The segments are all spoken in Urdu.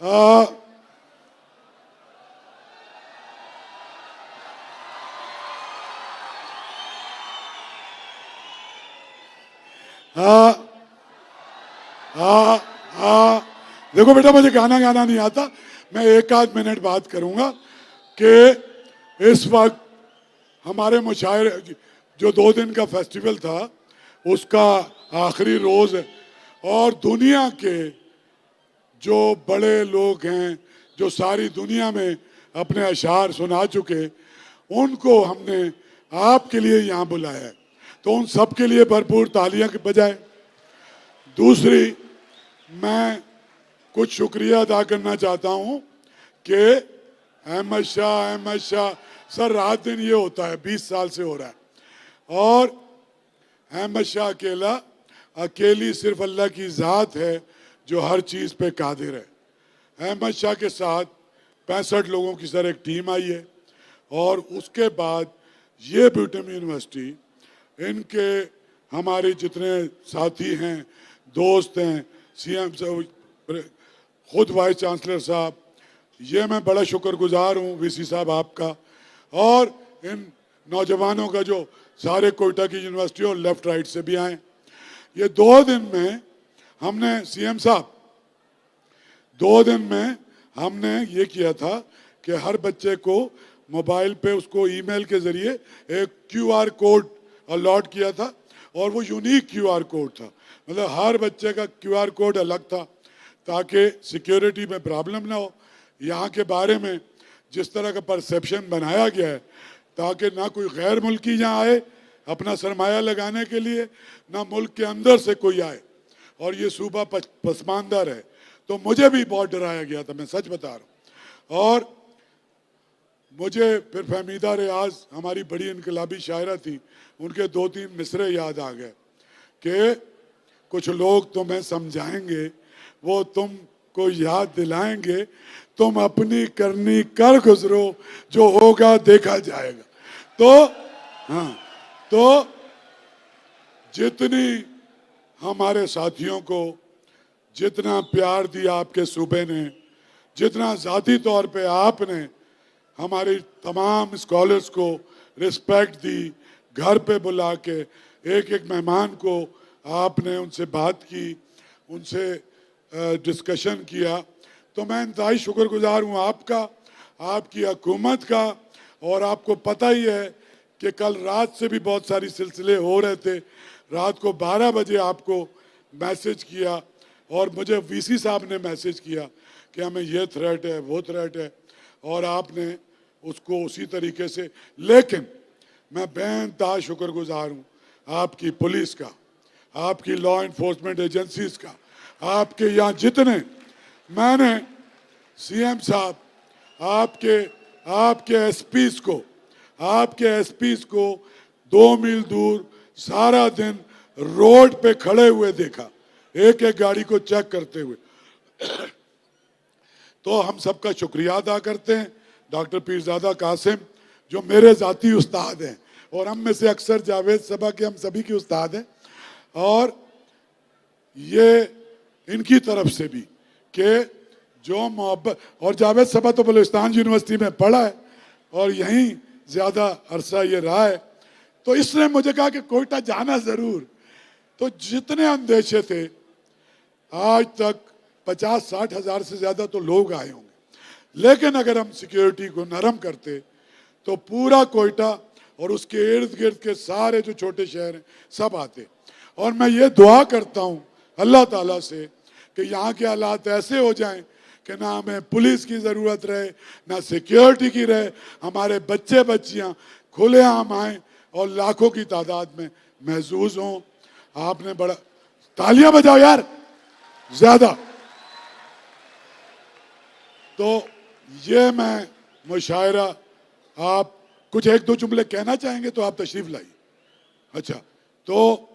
آ, آ, آ, آ, دیکھو بیٹا مجھے گانا گانا نہیں آتا. میں 1 آدھ منٹ بات کروں گا کہ اس وقت ہمارے مشاعرے جو 2 دن کا فیسٹیول تھا اس کا آخری روز ہے اور دنیا کے جو بڑے لوگ ہیں جو ساری دنیا میں اپنے اشعار سنا چکے ان کو ہم نے آپ کے لیے یہاں بلایا ہے تو ان سب کے لیے بھرپور تالیاں کے بجائے. دوسری میں کچھ شکریہ ادا کرنا چاہتا ہوں کہ احمد شاہ سر رات دن یہ ہوتا ہے 20 سال سے ہو رہا ہے اور احمد شاہ اکیلی صرف اللہ کی ذات ہے جو ہر چیز پہ قادر ہے. احمد شاہ کے ساتھ 65 لوگوں کی سر ایک ٹیم آئی ہے اور اس کے بعد یہ بیوٹم یونیورسٹی ان کے ہمارے جتنے ساتھی ہیں دوست ہیں سی ایم خود وائس چانسلر صاحب یہ میں بڑا شکر گزار ہوں وی سی صاحب آپ کا اور ان نوجوانوں کا جو سارے کوئٹہ کی یونیورسٹی اور لیفٹ رائٹ سے بھی آئیں. یہ 2 دن میں ہم نے سی ایم صاحب 2 دن میں ہم نے یہ کیا تھا کہ ہر بچے کو موبائل پہ اس کو ای میل کے ذریعے ایک کیو آر کوڈ الاٹ کیا تھا اور وہ یونیک کیو آر کوڈ تھا. مطلب ہر بچے کا کیو آر کوڈ الگ تھا تاکہ سیکیورٹی میں پرابلم نہ ہو. یہاں کے بارے میں جس طرح کا پرسیپشن بنایا گیا ہے تاکہ نہ کوئی غیر ملکی یہاں آئے اپنا سرمایہ لگانے کے لیے نہ ملک کے اندر سے کوئی آئے اور یہ صوبہ پسماندہ رہے. تو مجھے بھی بہت ڈرایا گیا تھا میں سچ بتا رہا ہوں. اور مجھے پھر فہمیدہ ریاض ہماری بڑی انقلابی شاعرہ تھی ان کے 2-3 مصرے یاد آ گئے کہ کچھ لوگ تمہیں سمجھائیں گے وہ تم کو یاد دلائیں گے تم اپنی کرنی کر گزرو جو ہوگا دیکھا جائے گا. تو جتنی ہمارے ساتھیوں کو جتنا پیار دیا آپ کے صوبے نے جتنا ذاتی طور پہ آپ نے ہماری تمام اسکالرس کو رسپیکٹ دی گھر پہ بلا کے ایک مہمان کو آپ نے ان سے بات کی ان سے ڈسکشن کیا تو میں انتہائی شکر گزار ہوں آپ کا آپ کی حکومت کا. اور آپ کو پتہ ہی ہے کہ کل رات سے بھی بہت ساری سلسلے ہو رہے تھے. رات کو 12 بجے آپ کو میسج کیا اور مجھے وی سی صاحب نے میسج کیا کہ ہمیں یہ تھریٹ ہے وہ تھریٹ ہے اور آپ نے اس کو اسی طریقے سے. لیکن میں بے انتہا شکر گزار ہوں آپ کی پولیس کا آپ کی لا انفورسمنٹ ایجنسیز کا آپ کے یہاں جتنے میں نے سی ایم صاحب آپ کے ایس پیز کو 2 میل دور سارا دن روڈ پہ کھڑے ہوئے دیکھا ایک گاڑی کو چیک کرتے ہوئے. تو ہم سب کا شکریہ ادا کرتے ہیں. ڈاکٹر پیرزادہ قاسم جو میرے ذاتی استاد ہیں اور ہم میں سے اکثر جاوید صبا کے ہم سبھی کے استاد ہیں اور یہ ان کی طرف سے بھی کہ جو محبت اور جاوید صبا تو بلوچستان یونیورسٹی میں پڑھا ہے اور یہیں زیادہ عرصہ یہ رہا ہے تو اس نے مجھے کہا کہ کوئٹہ جانا ضرور. تو جتنے اندیشے تھے آج تک 50-60 ہزار سے زیادہ تو لوگ آئے ہوں گے لیکن اگر ہم سیکیورٹی کو نرم کرتے تو پورا کوئٹہ اور اس کے ارد گرد کے سارے جو چھوٹے شہر ہیں سب آتے. اور میں یہ دعا کرتا ہوں اللہ تعالیٰ سے کہ یہاں کے حالات ایسے ہو جائیں کہ نہ ہمیں پولیس کی ضرورت رہے نہ سیکیورٹی کی رہے ہمارے بچے بچیاں کھلے عام آئیں اور لاکھوں کی تعداد میں محظوظ ہوں. آپ نے بڑا تالیاں بجاؤ یار زیادہ. تو یہ میں مشاعرہ آپ کچھ 1-2 جملے کہنا چاہیں گے تو آپ تشریف لائیے. اچھا تو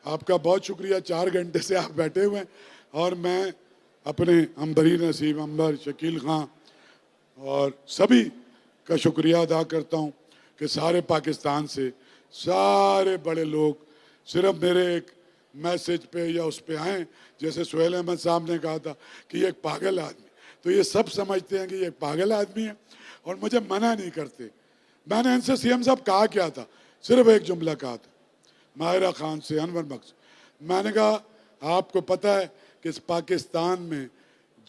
آپ کا بہت شکریہ 4 گھنٹے سے آپ بیٹھے ہوئے ہیں اور میں اپنے عنبری نسیم عنبر شکیل خان اور سبھی کا شکریہ ادا کرتا ہوں کہ سارے پاکستان سے سارے بڑے لوگ صرف میرے ایک میسج پہ یا اس پہ آئیں جیسے سہیل احمد صاحب نے کہا تھا کہ یہ ایک پاگل آدمی تو یہ سب سمجھتے ہیں کہ یہ ایک پاگل آدمی ہے اور مجھے منع نہیں کرتے. میں نے ان سے سی ایم صاحب کہا کیا تھا, صرف ایک جملہ کہا تھا ماہرہ خان سے, انور ملک سے. میں نے کہا آپ کو پتہ ہے کہ اس پاکستان میں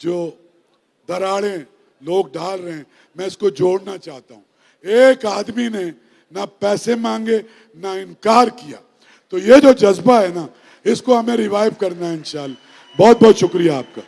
جو دراڑیں لوگ ڈال رہے ہیں میں اس کو جوڑنا چاہتا ہوں. ایک آدمی نے نہ پیسے مانگے نہ انکار کیا. تو یہ جو جذبہ ہے نا اس کو ہمیں ریوائیو کرنا ہے انشاءاللہ. بہت بہت شکریہ آپ کا.